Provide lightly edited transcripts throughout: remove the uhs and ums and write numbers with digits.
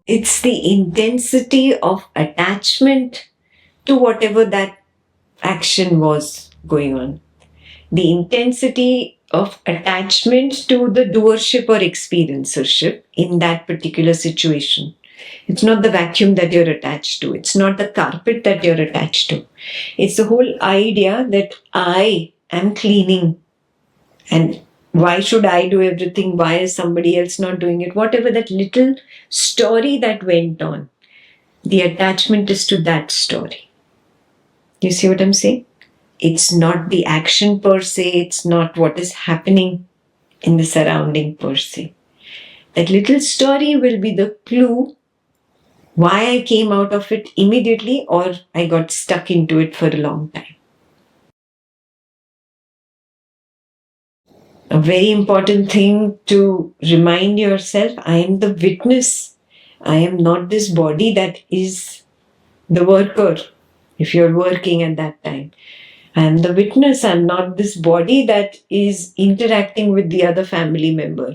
It's the intensity of attachment to whatever that action was going on. The intensity of attachment to the doership or experiencership in that particular situation. It's not the vacuum that you're attached to. It's not the carpet that you're attached to. It's the whole idea that I am cleaning, and why should I do everything? Why is somebody else not doing it? Whatever that little story that went on, the attachment is to that story. You see what I'm saying? It's not the action per se, it's not what is happening in the surrounding per se. That little story will be the clue why I came out of it immediately or I got stuck into it for a long time. A very important thing to remind yourself, I am the witness. I am not this body that is the worker, if you're working at that time. I am the witness. I'm not this body that is interacting with the other family member.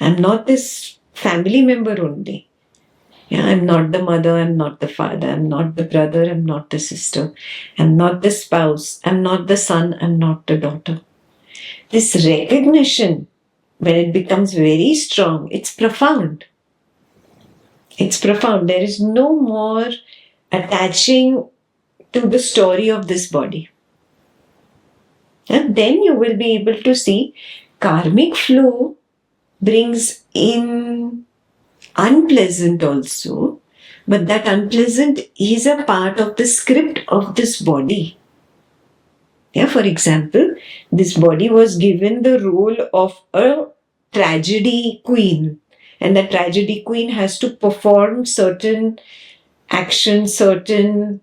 I'm not this family member only. Yeah, I'm not the mother, I'm not the father, I'm not the brother, I'm not the sister, I'm not the spouse, I'm not the son, I'm not the daughter. This recognition, when it becomes very strong, it's profound. It's profound. There is no more attaching to the story of this body. And then you will be able to see karmic flow brings in unpleasant also, but that unpleasant is a part of the script of this body. Yeah, for example, this body was given the role of a tragedy queen, and the tragedy queen has to perform certain actions, certain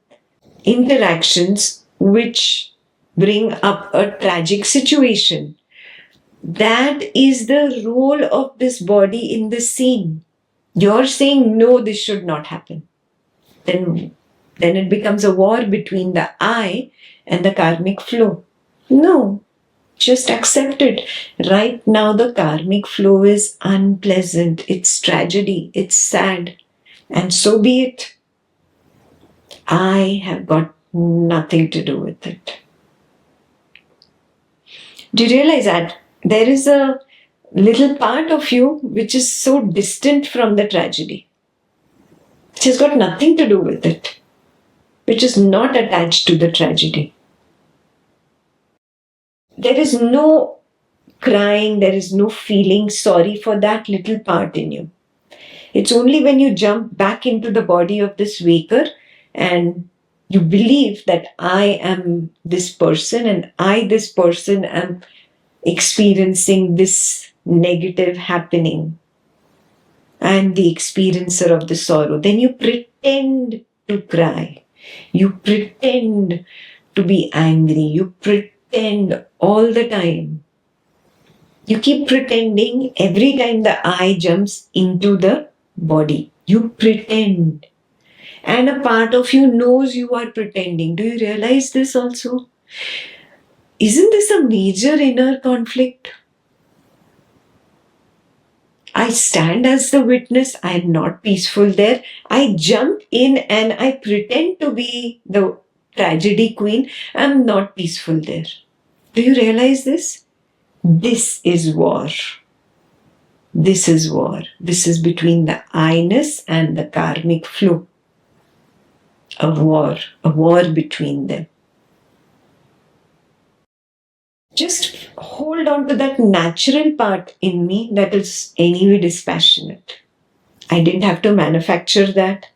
interactions which bring up a tragic situation. That is the role of this body in the scene. You're saying, no, this should not happen. Then it becomes a war between the I and the karmic flow. No, just accept it. Right now, the karmic flow is unpleasant. It's tragedy. It's sad. And so be it. I have got nothing to do with it. Do you realize that there is a little part of you which is so distant from the tragedy? Which has got nothing to do with it. Which is not attached to the tragedy. There is no crying, there is no feeling sorry for that little part in you. It's only when you jump back into the body of this waker and you believe that I am this person and I, this person, am experiencing this negative happening. I'm the experiencer of the sorrow. Then you pretend to cry. You pretend to be angry. You pretend all the time. You keep pretending every time the I jumps into the body. You pretend. And a part of you knows you are pretending. Do you realize this also? Isn't this a major inner conflict? I stand as the witness. I am not peaceful there. I jump in and I pretend to be the tragedy queen. I am not peaceful there. Do you realize this? This is war. This is war. This is between the I-ness and the karmic flow. A war between them. Just hold on to that natural part in me that is anyway dispassionate. I didn't have to manufacture that.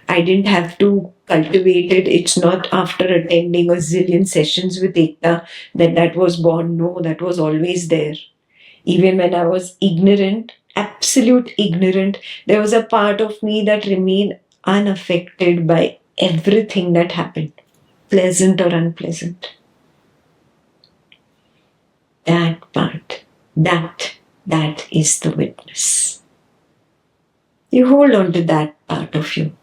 I didn't have to cultivate it. It's not after attending a zillion sessions with Ekta that was born. No, that was always there. Even when I was ignorant, absolute ignorant, there was a part of me that remained unaffected by everything that happened, pleasant or unpleasant. That part, that is the witness. You hold on to that part of you.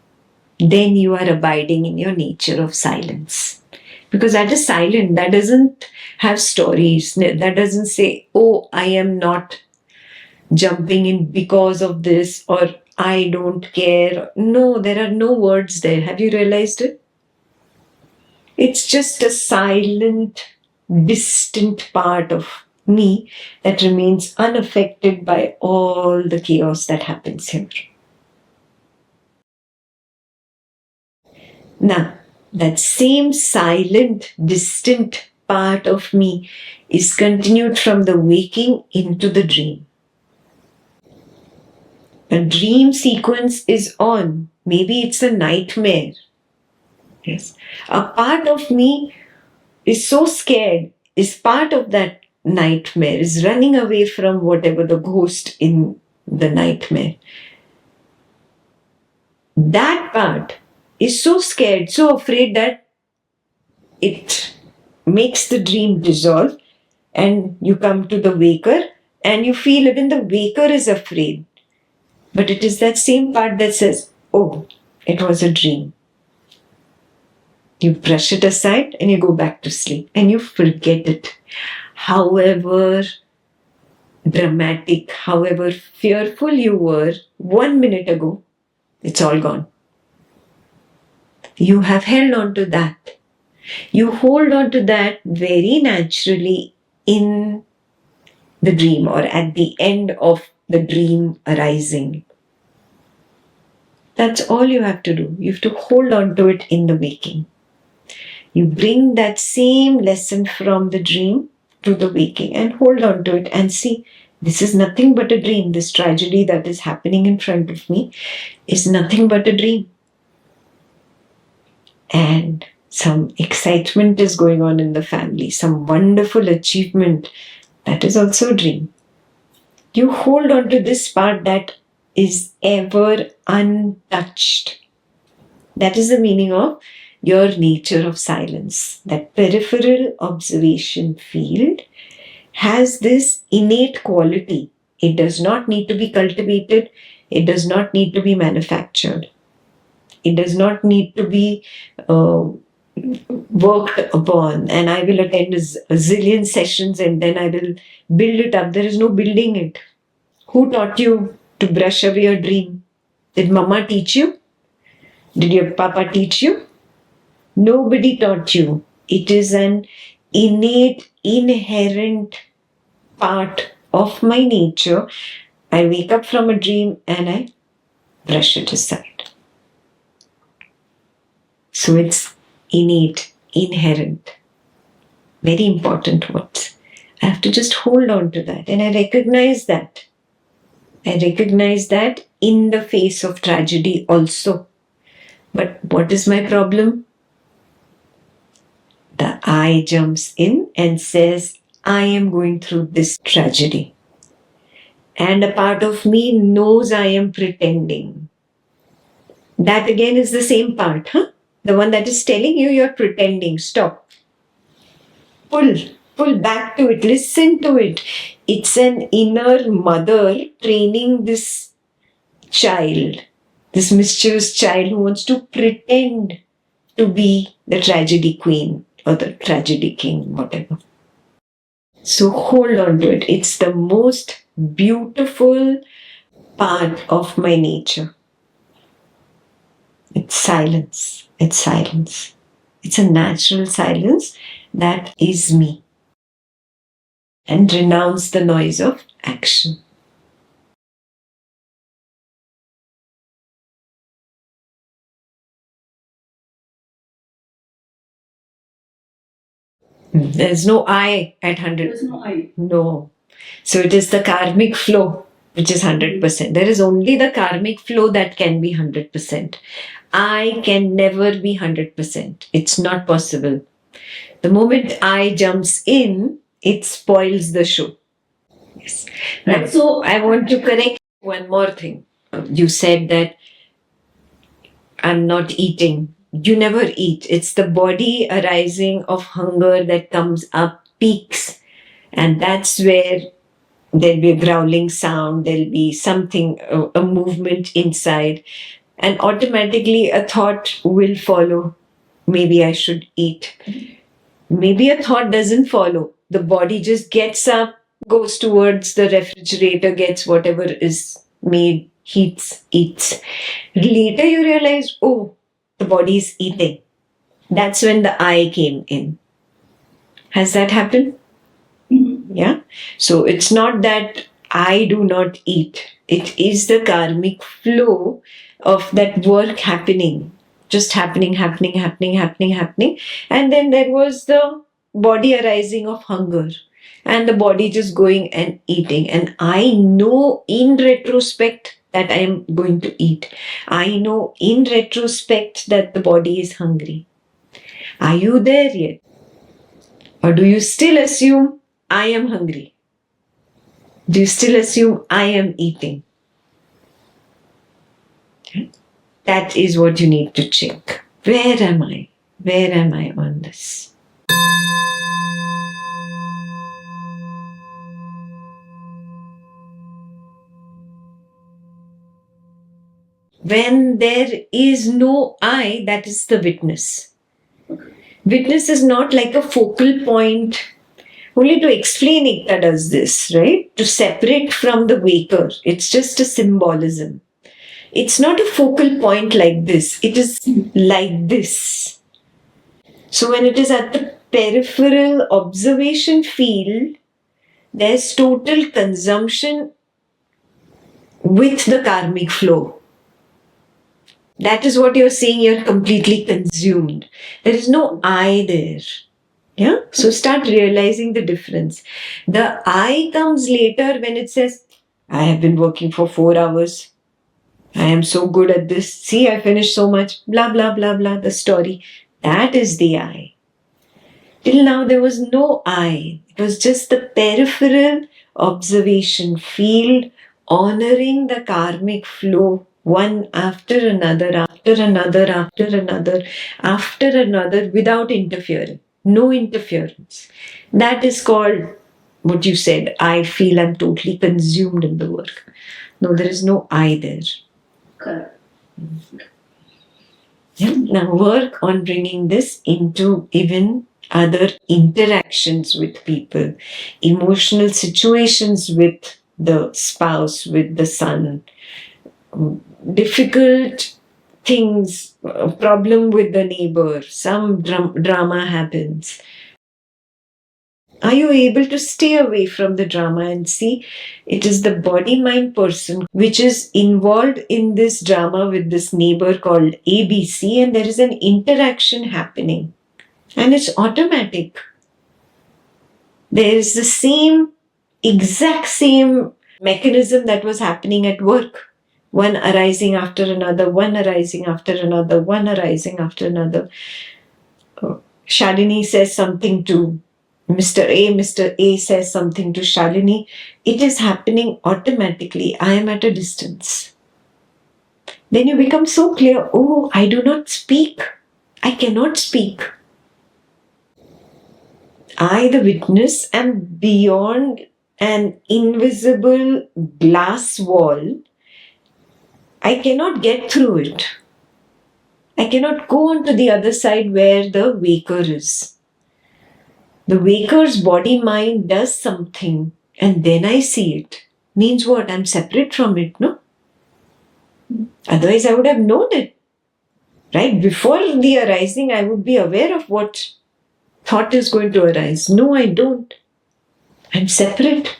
Then you are abiding in your nature of silence. Because that is silent. That doesn't have stories. That doesn't say, oh, I am not jumping in because of this, or I don't care. No, there are no words there. Have you realized it? It's just a silent, distant part of me that remains unaffected by all the chaos that happens here. Now, that same silent, distant part of me is continued from the waking into the dream. A dream sequence is on. Maybe it's a nightmare. Yes. A part of me is so scared, is part of that nightmare, is running away from whatever the ghost in the nightmare. That part is so scared, so afraid that it makes the dream dissolve, and you come to the waker and you feel even the waker is afraid. But it is that same part that says, oh, it was a dream. You brush it aside and you go back to sleep and you forget it. However dramatic, however fearful you were 1 minute ago, it's all gone. You have held on to that. You hold on to that very naturally in the dream or at the end of the dream arising. That's all you have to do. You have to hold on to it in the waking. You bring that same lesson from the dream to the waking and hold on to it and see, this is nothing but a dream. This tragedy that is happening in front of me is nothing but a dream. And some excitement is going on in the family, some wonderful achievement, that is also a dream. You hold on to this part that is ever untouched. That is the meaning of your nature of silence. That peripheral observation field has this innate quality. It does not need to be cultivated. It does not need to be manufactured. It does not need to be worked upon, and I will attend a zillion sessions and then I will build it up. There is no building it. Who taught you to brush away your dream? Did mama teach you? Did your papa teach you? Nobody taught you. It is an innate, inherent part of my nature. I wake up from a dream and I brush it aside. So it's innate, inherent. Very important words. I have to just hold on to that and I recognize that. I recognize that in the face of tragedy also. But what is my problem? The I jumps in and says, I am going through this tragedy. And a part of me knows I am pretending. That again is the same part, huh? The one that is telling you you're pretending. Stop. Pull back to it. Listen to it. It's an inner mother training this child, this mischievous child who wants to pretend to be the tragedy queen or the tragedy king, whatever. So hold on to it. It's the most beautiful part of my nature. It's silence. It's silence. It's a natural silence that is me. And renounce the noise of action. There's no I at 100. There's no I. No. So it is the karmic flow, which is 100%. There is only the karmic flow that can be 100%. I can never be 100%. It's not possible. The moment I jumps in, it spoils the show. Yes. Now, So I want to correct one more thing. You said that I'm not eating. You never eat. It's the body arising of hunger that comes up, peaks, and that's where there'll be a growling sound, there'll be something, a movement inside, and automatically a thought will follow. Maybe I should eat. Maybe a thought doesn't follow. The body just gets up, goes towards the refrigerator, gets whatever is made eats. Later you realize, oh, the body is eating. That's when the I came in. Has that happened? Yeah. So it's not that I do not eat. It is the karmic flow of that work happening. Just happening. And then there was the body arising of hunger. And the body just going and eating. And I know in retrospect that I am going to eat. I know in retrospect that the body is hungry. Are you there yet? Or do you still assume I am hungry? Do you still assume I am eating? Okay. That is what you need to check. Where am I? Where am I on this? When there is no I, that is the witness. Witness is not like a focal point. Only to explain Ekta does this, right? To separate from the waker. It's just a symbolism. It's not a focal point like this. It is like this. So when it is at the peripheral observation field, there's total consumption with the karmic flow. That is what you're saying, you're completely consumed. There is no I there. Yeah? So start realizing the difference. The I comes later when it says, I have been working for 4 hours. I am so good at this. See, I finished so much. Blah, blah, blah, blah. The story. That is the I. Till now, there was no I. It was just the peripheral observation field honoring the karmic flow, one after another, without interfering. No interference. That is called what you said. I feel I'm totally consumed in the work. No, there is no I there. Correct. Yeah. Now work on bringing this into even other interactions with people, emotional situations with the spouse, with the son, difficult things, a problem with the neighbor, some drama happens. Are you able to stay away from the drama and see it is the body mind person which is involved in this drama with this neighbor called ABC, and there is an interaction happening and it's automatic. There is the exact same mechanism that was happening at work. One arising after another, one arising after another, one arising after another. Shalini says something to Mr. A says something to Shalini. It is happening automatically. I am at a distance. Then you become so clear, oh, I do not speak. I cannot speak. I, the witness, am beyond an invisible glass wall. I cannot get through it. I cannot go on to the other side where the waker is. The waker's body mind does something and then I see it. Means what? I'm separate from it, no? Otherwise, I would have known it. Right? Before the arising, I would be aware of what thought is going to arise. No, I don't. I'm separate.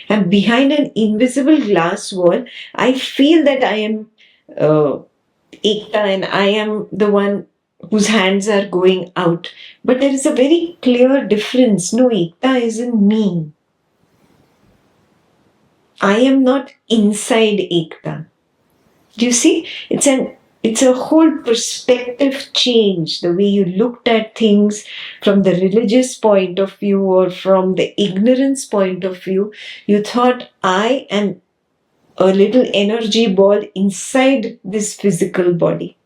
I'm behind an invisible glass wall. I feel that I am Ekta and I am the one whose hands are going out. But there is a very clear difference. No, Ekta isn't me. I am not inside Ekta. Do you see? It's a whole perspective change, the way you looked at things from the religious point of view or from the ignorance point of view. You thought, I am a little energy ball inside this physical body.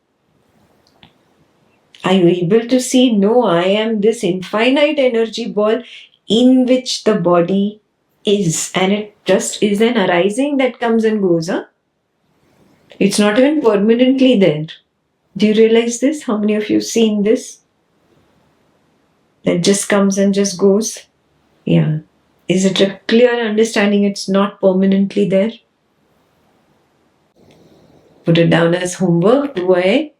Are you able to see? No, I am this infinite energy ball in which the body is. And it just is an arising that comes and goes. Huh? It's not even permanently there. Do you realize this? How many of you have seen this? That just comes and just goes? Yeah. Is it a clear understanding it's not permanently there? Put it down as homework. Do I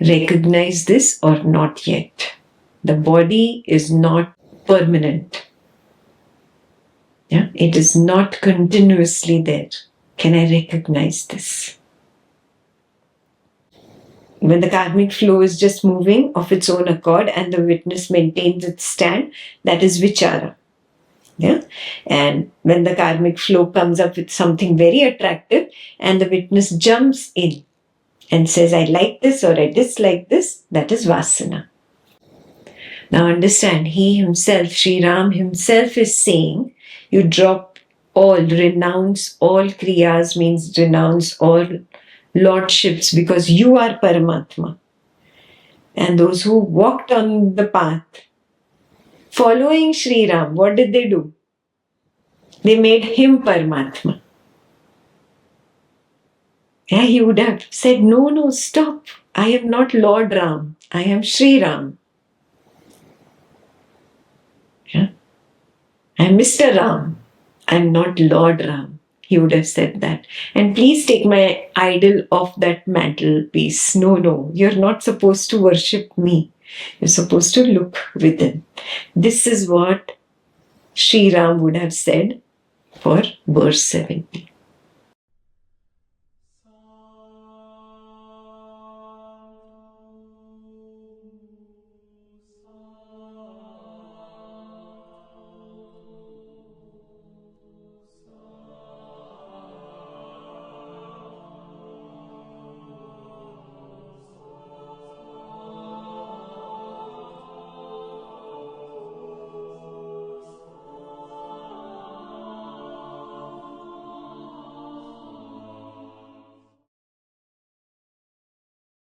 recognize this or not yet? The body is not permanent. Yeah, it is not continuously there. Can I recognize this? When the karmic flow is just moving of its own accord and the witness maintains its stand, that is vichara. Yeah? And when the karmic flow comes up with something very attractive and the witness jumps in and says, I like this or I dislike this, that is vasana. Now understand, he himself, Sri Ram himself is saying, you drop all, renounce all kriyas, means renounce all lordships, because you are Paramatma. And those who walked on the path following Sri Ram, what did they do? They made him Paramatma. Yeah, he would have said, no, stop. I am not Lord Ram. I am Sri Ram. Yeah? I am Mr. Ram. I am not Lord Ram. He would have said that. And please take my idol off that mantelpiece. No, you're not supposed to worship me. You're supposed to look within. This is what Sri Ram would have said for verse 70.